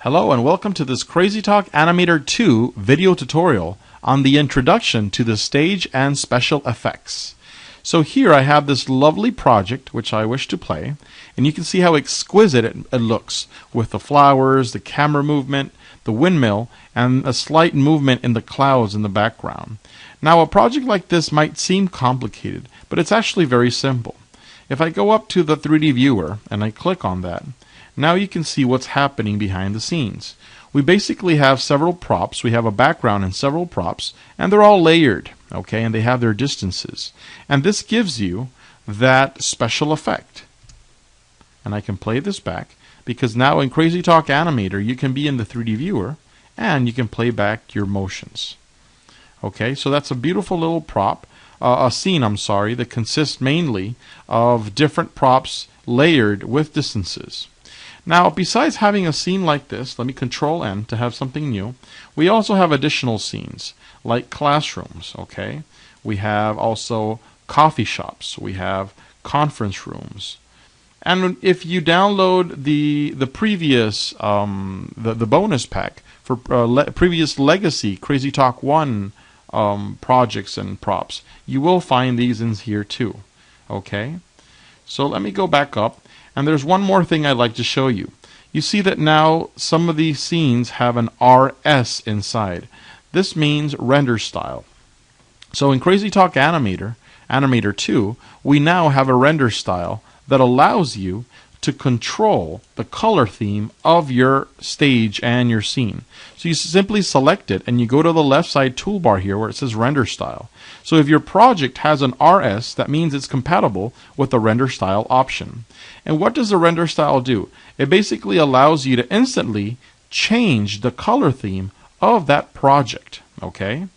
Hello and welcome to this Crazy Talk Animator 2 video tutorial on the introduction to the Stage and Special Effects. So here I have this lovely project which I wish to play, and you can see how exquisite it looks with the flowers, the camera movement, the windmill, and a slight movement in the clouds in the background. Now a project like this might seem complicated, but it's actually very simple. If I go up to the 3D viewer and I click on that, now you can see what's happening behind the scenes. We basically have several props. We have a background and several props, and they're all layered, okay, and they have their distances. And this gives you that special effect. And I can play this back because now in Crazy Talk Animator you can be in the 3D viewer and you can play back your motions. Okay, so that's a beautiful little scene, that consists mainly of different props layered with distances. Now, besides having a scene like this, let me Control N to have something new. We also have additional scenes, like classrooms, okay? We have also coffee shops. We have conference rooms. And if you download the previous, the bonus pack for previous Legacy Crazy Talk 1 projects and props, you will find these in here too, okay? So let me go back up. And there's one more thing I'd like to show you. You see that now some of these scenes have an RS inside. This means render style. So in Crazy Talk Animator 2, we now have a render style that allows you to control the color theme of your stage and your scene. So you simply select it and you go to the left side toolbar here where it says render style. So if your project has an RS, that means it's compatible with the render style option. And what does the render style do? It basically allows you to instantly change the color theme of that project, okay?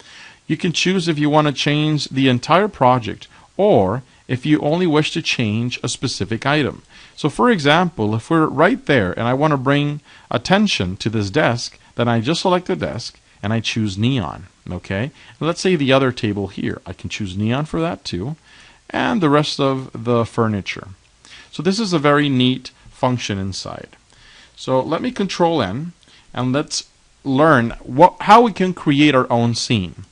You can choose if you want to change the entire project or if you only wish to change a specific item. So for example, if we're right there and I want to bring attention to this desk, then I just select the desk and I choose neon, okay? And let's say the other table here, I can choose neon for that too, and the rest of the furniture. So this is a very neat function inside. So let me Control N and let's learn how we can create our own scene.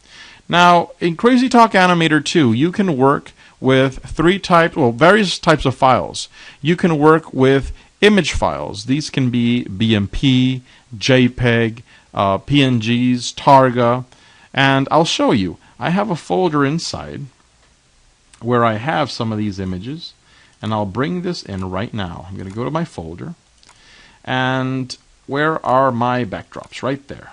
Now in Crazy Talk Animator 2, you can work with various types of files. You can work with image files. These can be BMP, JPEG, PNGs, Targa, and I'll show you. I have a folder inside where I have some of these images, and I'll bring this in right now. I'm going to go to my folder, and where are my backdrops? Right there.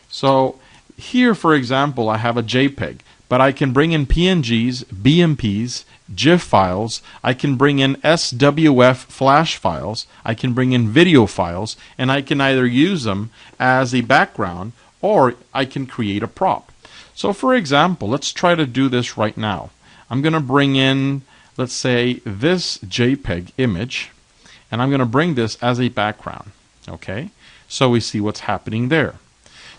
So here, for example, I have a JPEG. But I can bring in PNGs, BMPs, GIF files, I can bring in SWF flash files, I can bring in video files, and I can either use them as a background or I can create a prop. So for example, let's try to do this right now. I'm going to bring in, let's say, this JPEG image, and I'm going to bring this as a background, okay? So we see what's happening there.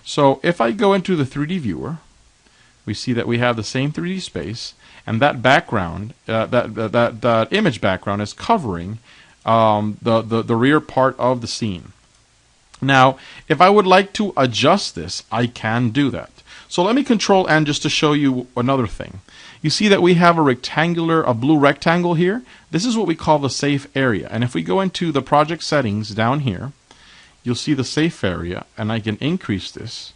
So if I go into the 3D viewer, we see that we have the same 3D space, and that background, that image background, is covering the rear part of the scene. Now, if I would like to adjust this, I can do that. So let me Control N just to show you another thing. You see that we have a blue rectangle here. This is what we call the safe area. And if we go into the project settings down here, you'll see the safe area, and I can increase this,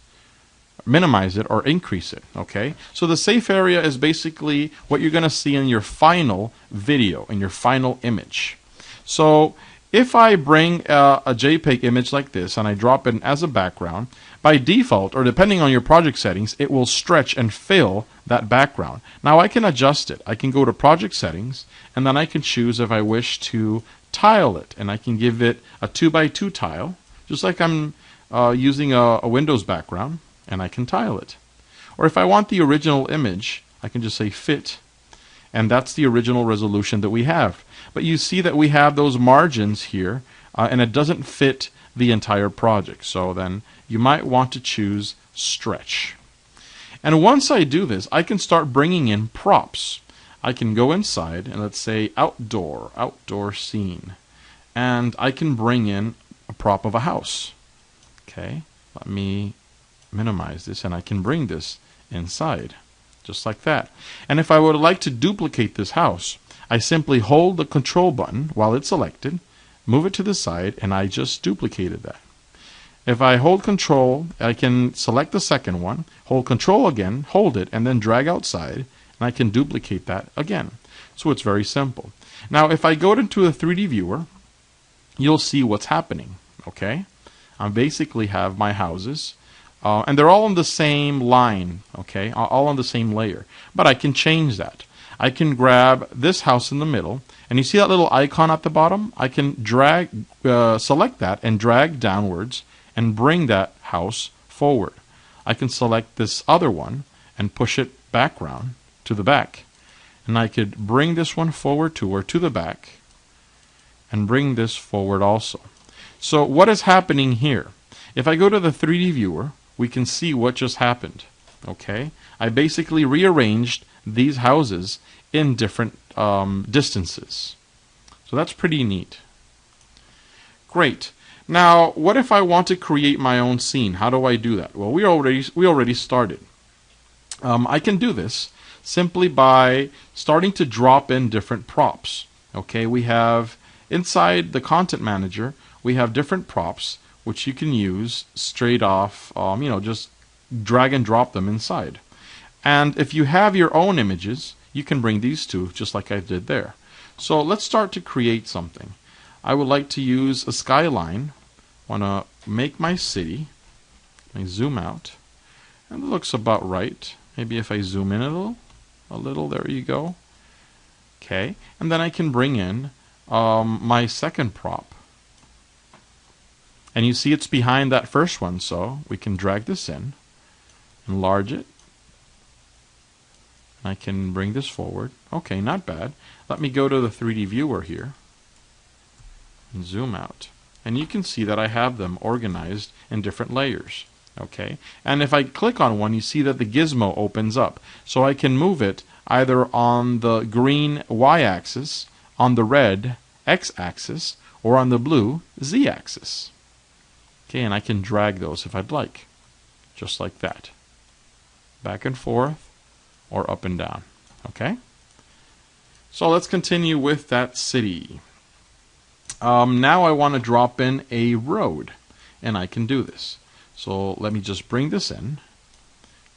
minimize it, or increase it, okay? So the safe area is basically what you're going to see in your final video, in your final image. So if I bring a JPEG image like this and I drop it as a background, by default, or depending on your project settings, it will stretch and fill that background. Now I can adjust it. I can go to project settings, and then I can choose if I wish to tile it, and I can give it a 2x2 tile, just like I'm using a Windows background, and I can tile it. Or if I want the original image, I can just say fit, and that's the original resolution that we have. But you see that we have those margins here, and it doesn't fit the entire project. So then you might want to choose stretch. And once I do this, I can start bringing in props. I can go inside and let's say outdoor scene, and I can bring in a prop of a house. Okay, let me minimize this, and I can bring this inside, just like that. And if I would like to duplicate this house, I simply hold the control button while it's selected, move it to the side, and I just duplicated that. If I hold control, I can select the second one, hold control again, hold it, and then drag outside, and I can duplicate that again. So it's very simple. Now if I go into a 3D viewer, you'll see what's happening. Okay, I basically have my houses, and they're all on the same line, okay, all on the same layer. But I can change that. I can grab this house in the middle, and you see that little icon at the bottom? I can drag, select that and drag downwards and bring that house forward. I can select this other one and push it background to the back. And I could bring this one forward to or to the back and bring this forward also. So what is happening here? If I go to the 3D viewer, we can see what just happened. Okay, I basically rearranged these houses in different distances. So that's pretty neat. Great. Now, what if I want to create my own scene? How do I do that? Well, we already started. I can do this simply by starting to drop in different props. Okay, we have inside the content manager, we have different props which you can use straight off, just drag and drop them inside. And if you have your own images, you can bring these too, just like I did there. So let's start to create something. I would like to use a skyline. I want to make my city. I zoom out, and it looks about right. Maybe if I zoom in a little, there you go. Okay, and then I can bring in my second prop. And you see it's behind that first one, so we can drag this in, enlarge it. I can bring this forward. Okay, not bad. Let me go to the 3D viewer here and zoom out. And you can see that I have them organized in different layers. Okay, and if I click on one, you see that the gizmo opens up. So I can move it either on the green y-axis, on the red x-axis, or on the blue z-axis. Okay, and I can drag those if I'd like, just like that. Back and forth, or up and down. Okay? So let's continue with that city. Now I want to drop in a road, and I can do this. So let me just bring this in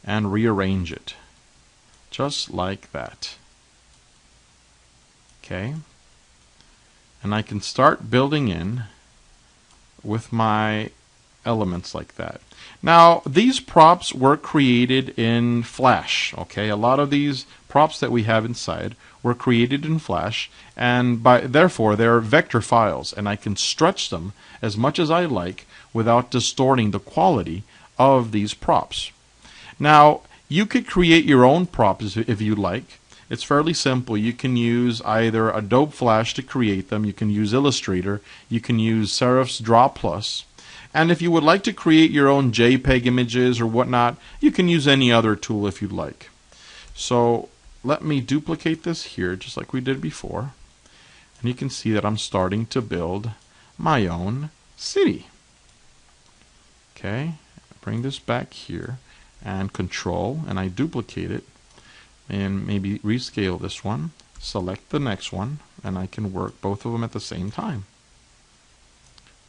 and rearrange it, just like that. Okay? And I can start building in with my elements like that. Now, these props were created in Flash. Okay, a lot of these props that we have inside were created in Flash, and therefore they're vector files, and I can stretch them as much as I like without distorting the quality of these props. Now, you could create your own props if you like. It's fairly simple. You can use either Adobe Flash to create them, you can use Illustrator, you can use Serif's Draw Plus. And if you would like to create your own JPEG images or whatnot, you can use any other tool if you'd like. So let me duplicate this here just like we did before. And you can see that I'm starting to build my own city. Okay, bring this back here and Control, and I duplicate it. And maybe rescale this one, select the next one, and I can work both of them at the same time.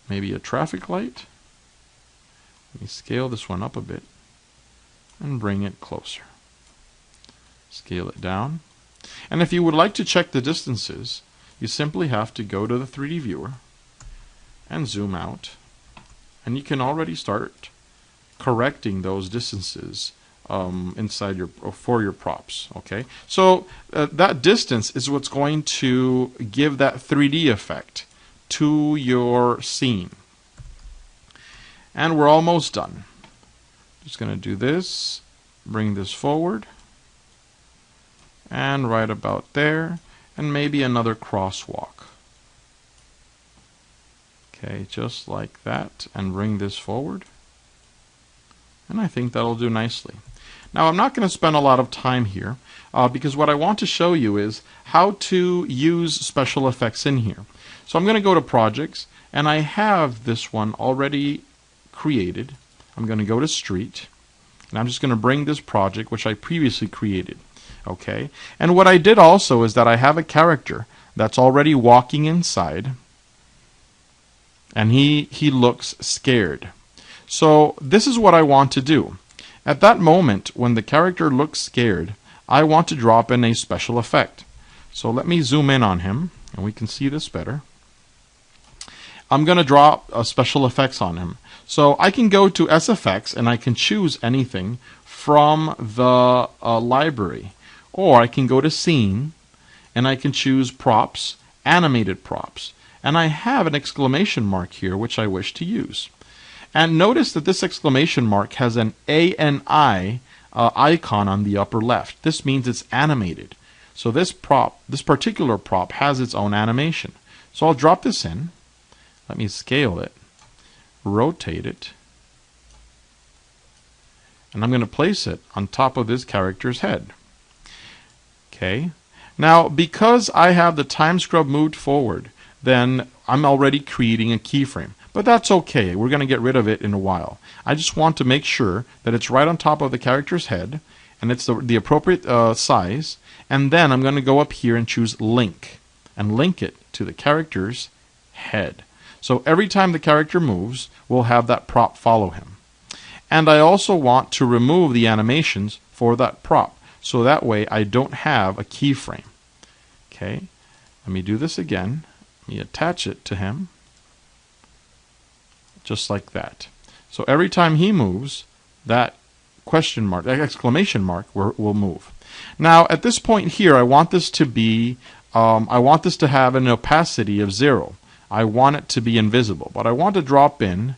Maybe a traffic light. Let me scale this one up a bit and bring it closer. Scale it down. And if you would like to check the distances, you simply have to go to the 3D viewer and zoom out. And you can already start correcting those distances inside for your props. Okay, so that distance is what's going to give that 3D effect to your scene. And we're almost done. Just going to do this, bring this forward, and right about there, and maybe another crosswalk. Okay, just like that, and bring this forward. And I think that'll do nicely. Now, I'm not going to spend a lot of time here because what I want to show you is how to use special effects in here. So I'm going to go to Projects, and I have this one already created. I'm going to go to Street, and I'm just going to bring this project which I previously created. Okay, and what I did also is that I have a character that's already walking inside, and he looks scared. So this is what I want to do. At that moment, when the character looks scared, I want to drop in a special effect. So let me zoom in on him, and we can see this better. I'm going to drop a special effects on him. So I can go to SFX, and I can choose anything from the library. Or I can go to Scene, and I can choose Props, Animated Props. And I have an exclamation mark here, which I wish to use. And notice that this exclamation mark has an ANI icon on the upper left. This means it's animated. So this particular prop has its own animation. So I'll drop this in. Let me scale it, rotate it, and I'm going to place it on top of this character's head. Okay. Now, because I have the time scrub moved forward, then I'm already creating a keyframe. But that's okay. We're going to get rid of it in a while. I just want to make sure that it's right on top of the character's head, and it's the appropriate size. And then I'm going to go up here and choose Link, and link it to the character's head. So every time the character moves, we'll have that prop follow him. And I also want to remove the animations for that prop, so that way I don't have a keyframe. Okay, let me do this again. Let me attach it to him, just like that. So every time he moves, that question mark, that exclamation mark will move. Now at this point here, I want this to be, I want this to have an opacity of 0. I want it to be invisible, but I want to drop in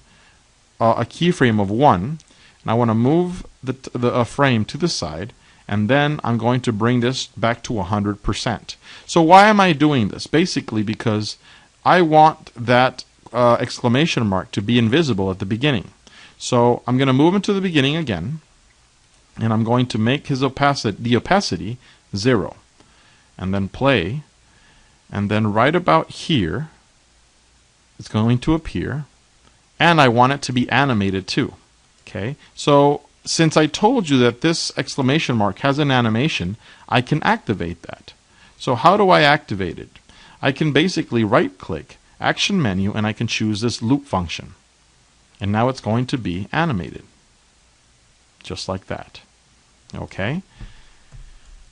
a keyframe of 1, and I want to move the frame to the side, and then I'm going to bring this back to 100%. So why am I doing this? Basically because I want that exclamation mark to be invisible at the beginning. So I'm going to move him to the beginning again, and I'm going to make his opacity 0, and then play, and then right about here it's going to appear, and I want it to be animated too. Okay, so since I told you that this exclamation mark has an animation, I can activate that. So how do I activate it? I can basically right click, Action Menu, and I can choose this loop function. And now it's going to be animated. Just like that. Okay,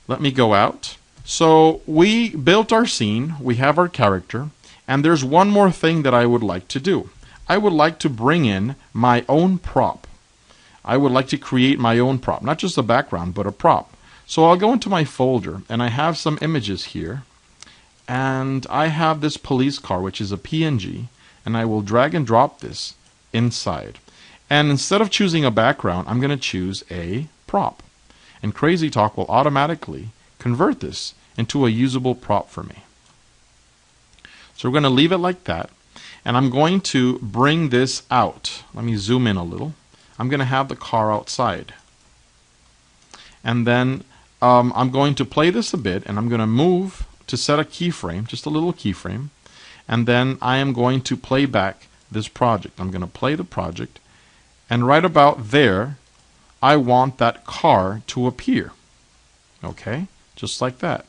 let me go out. So we built our scene, we have our character, and there's one more thing that I would like to do. I would like to bring in my own prop. I would like to create my own prop, not just a background, but a prop. So I'll go into my folder, and I have some images here, and I have this police car, which is a PNG, and I will drag and drop this inside. And instead of choosing a background, I'm going to choose a prop. And Crazy Talk will automatically convert this into a usable prop for me. So we're going to leave it like that, and I'm going to bring this out. Let me zoom in a little. I'm going to have the car outside. And then I'm going to play this a bit, and I'm going to move to set a keyframe, just a little keyframe, and then I am going to play back this project. I'm going to play the project, and right about there, I want that car to appear. Okay, just like that.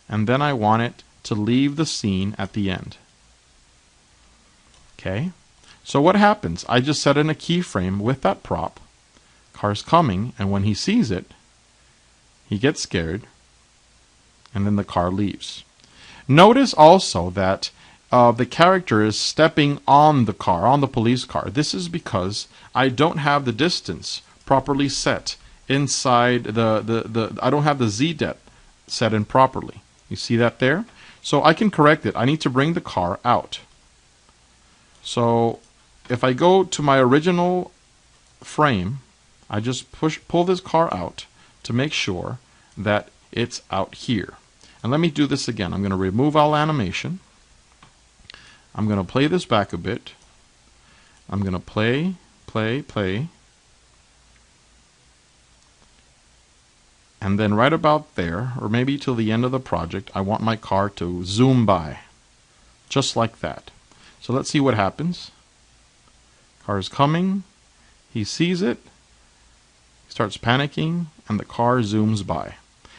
And then I want it to leave the scene at the end. Okay, so what happens? I just set in a keyframe with that prop. Car's coming, and when he sees it, he gets scared, and then the car leaves. Notice also that the character is stepping on the car, on the police car. This is because I don't have the distance properly set inside I don't have the Z depth set in properly. You see that there? So I can correct it. I need to bring the car out. So if I go to my original frame, I just pull this car out to make sure that it's out here. And let me do this again. I'm going to remove all animation. I'm going to play this back a bit. I'm going to play. And then right about there, or maybe till the end of the project, I want my car to zoom by. Just like that. So let's see what happens. Car is coming. He sees it. He starts panicking, and the car zooms by.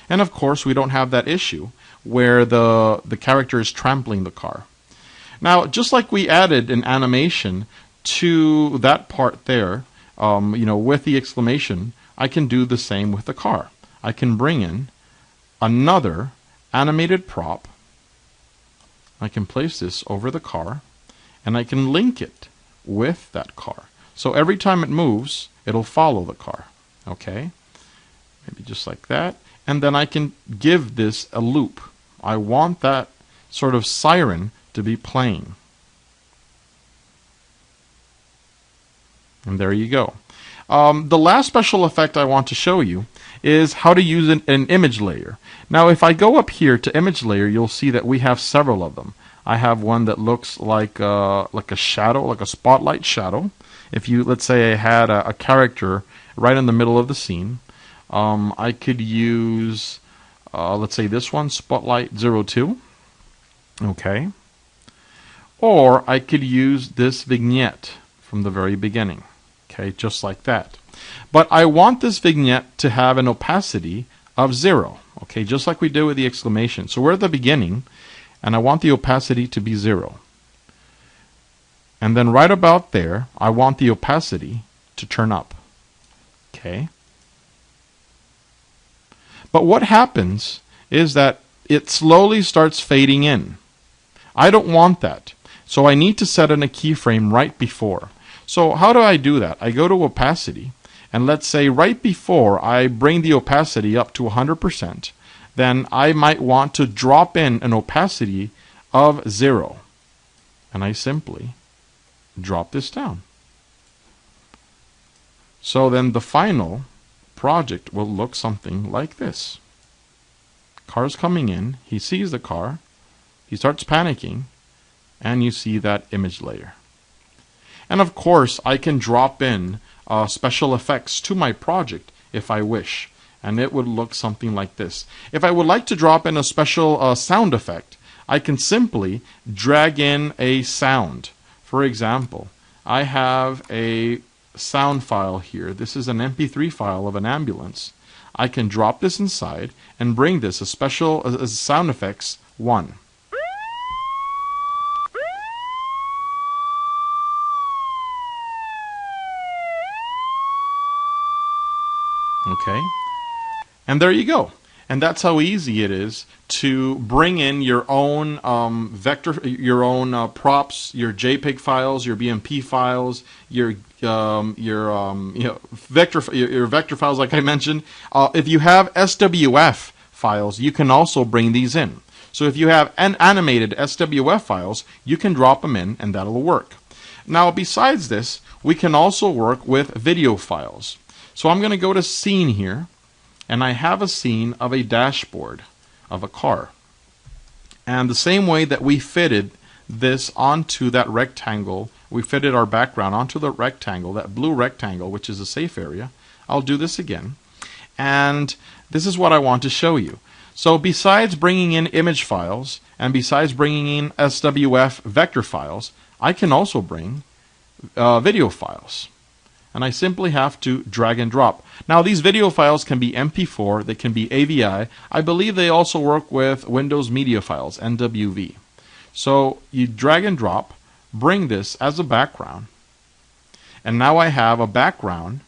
And of course, we don't have that issue where the character is trampling the car. Now, just like we added an animation to that part there, with the exclamation, I can do the same with the car. I can bring in another animated prop. I can place this over the car, and I can link it with that car. So every time it moves, it'll follow the car. Okay? Maybe just like that. And then I can give this a loop. I want that sort of siren to be playing. And there you go. The last special effect I want to show you is how to use an image layer. Now, if I go up here to image layer, you'll see that we have several of them. I have one that looks like a shadow, like a spotlight shadow. If you, let's say I had a character right in the middle of the scene, I could use, let's say this one, Spotlight 02. Okay. Or I could use this vignette from the very beginning. Okay, just like that. But I want this vignette to have an opacity of 0. Okay, just like we did with the exclamation. So we're at the beginning, and I want the opacity to be 0. And then right about there, I want the opacity to turn up. Okay. But what happens is that it slowly starts fading in. I don't want that. So I need to set in a keyframe right before. So how do I do that? I go to opacity, and let's say right before I bring the opacity up to 100%, then I might want to drop in an opacity of 0. And I simply drop this down. So then the final project will look something like this. Car's coming in, he sees the car, he starts panicking, and you see that image layer. And of course, I can drop in special effects to my project if I wish, and it would look something like this. If I would like to drop in a special sound effect, I can simply drag in a sound. For example, I have a sound file here. This is an MP3 file of an ambulance. I can drop this inside and bring this a special sound effects 1. Okay, and there you go. And that's how easy it is to bring in your own your own props, your JPEG files, your BMP files, your vector files, like I mentioned. If you have SWF files, you can also bring these in. So if you have animated SWF files, you can drop them in, and that'll work. Now, besides this, we can also work with video files. So I'm going to go to Scene here, and I have a scene of a dashboard of a car. And the same way that we fitted this onto that rectangle, we fitted our background onto the rectangle, that blue rectangle, which is a safe area. I'll do this again. And this is what I want to show you. So besides bringing in image files, and besides bringing in SWF vector files, I can also bring video files. And I simply have to drag and drop. Now, these video files can be MP4, they can be AVI. I believe they also work with Windows Media Files, NWV. So you drag and drop, bring this as a background, and now I have a background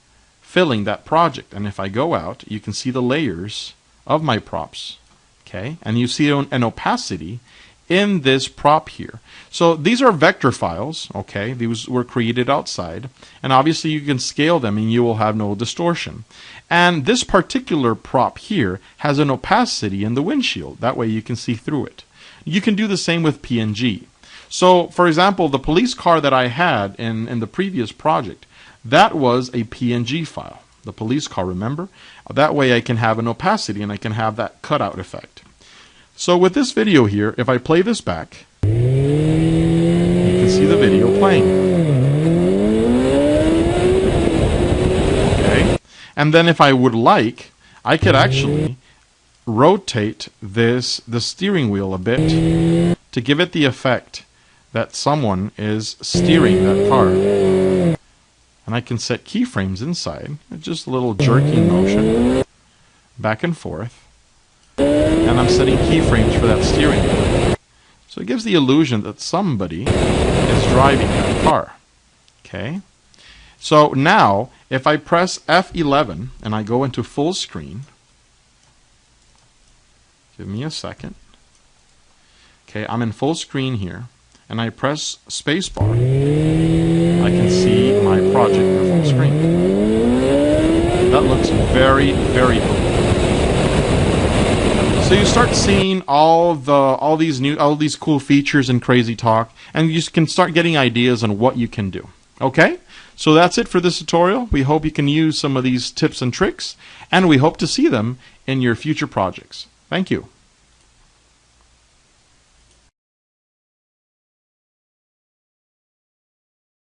filling that project. And if I go out, you can see the layers of my props. Okay, and you see an opacity in this prop here. So these are vector files, okay? These were created outside, and obviously you can scale them and you will have no distortion. And this particular prop here has an opacity in the windshield. That way you can see through it. You can do the same with PNG. So, for example, the police car that I had in the previous project, that was a PNG file. The police car, remember? That way I can have an opacity and I can have that cutout effect. So with this video here, if I play this back, you can see the video playing. Okay? And then if I would like, I could actually rotate the steering wheel a bit to give it the effect that someone is steering that car. And I can set keyframes inside. Just a little jerking motion, back and forth. And I'm setting keyframes for that steering wheel. So it gives the illusion that somebody is driving that car. Okay? So now, if I press F11 and I go into full screen, give me a second. Okay, I'm in full screen here, and I press spacebar, I can see my project in full screen. That looks very, very cool. So you start seeing all these cool features in Crazy Talk, and you can start getting ideas on what you can do. Okay? So that's it for this tutorial. We hope you can use some of these tips and tricks, and we hope to see them in your future projects. Thank you.